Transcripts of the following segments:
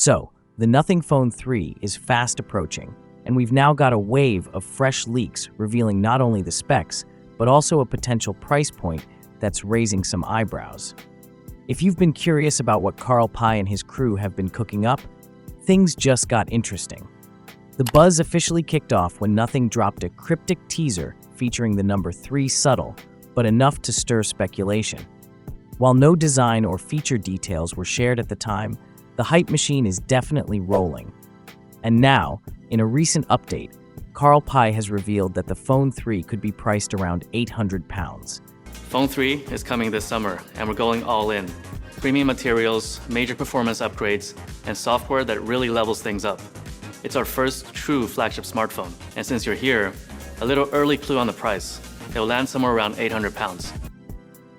So, the Nothing Phone 3 is fast approaching, and we've now got a wave of fresh leaks revealing not only the specs, but also a potential price point that's raising some eyebrows. If you've been curious about what Carl Pei and his crew have been cooking up, things just got interesting. The buzz officially kicked off when Nothing dropped a cryptic teaser featuring the number 3 subtle, but enough to stir speculation. While no design or feature details were shared at the time, the hype machine is definitely rolling. And now, in a recent update, Carl Pei has revealed that the Phone 3 could be priced around £800. Phone 3 is coming this summer, and we're going all in. Premium materials, major performance upgrades, and software that really levels things up. It's our first true flagship smartphone, and since you're here, a little early clue on the price. It'll land somewhere around £800.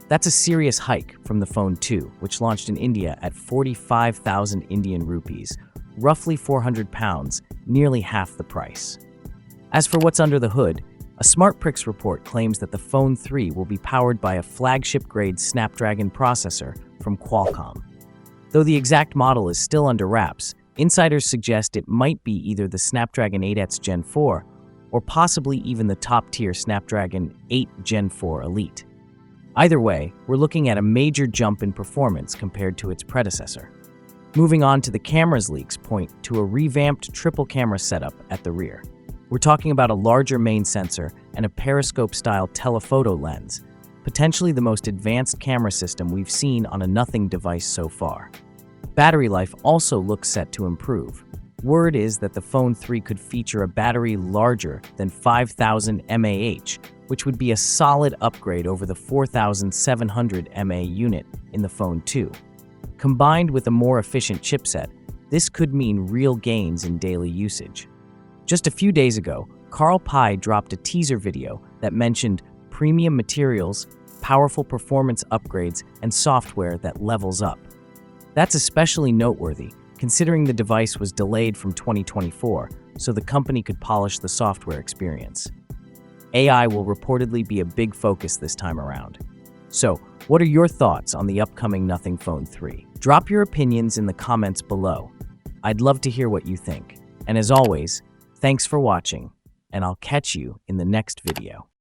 That's a serious hike from the Phone 2, which launched in India at 45,000 Indian rupees, roughly £400, nearly half the price. As for what's under the hood, a SmartPrix report claims that the Phone 3 will be powered by a flagship-grade Snapdragon processor from Qualcomm. Though the exact model is still under wraps, insiders suggest it might be either the Snapdragon 8X Gen 4 or possibly even the top-tier Snapdragon 8 Gen 4 Elite. Either way, we're looking at a major jump in performance compared to its predecessor. Moving on to the cameras, leaks point to a revamped triple camera setup at the rear. We're talking about a larger main sensor and a periscope-style telephoto lens, potentially the most advanced camera system we've seen on a Nothing device so far. Battery life also looks set to improve. Word is that the Phone 3 could feature a battery larger than 5,000 mAh, which would be a solid upgrade over the 4,700 mAh unit in the Phone 2. Combined with a more efficient chipset, this could mean real gains in daily usage. Just a few days ago, Carl Pei dropped a teaser video that mentioned premium materials, powerful performance upgrades, and software that levels up. That's especially noteworthy, considering the device was delayed from 2024, so the company could polish the software experience. AI will reportedly be a big focus this time around. So, what are your thoughts on the upcoming Nothing Phone 3? Drop your opinions in the comments below. I'd love to hear what you think. And as always, thanks for watching, and I'll catch you in the next video.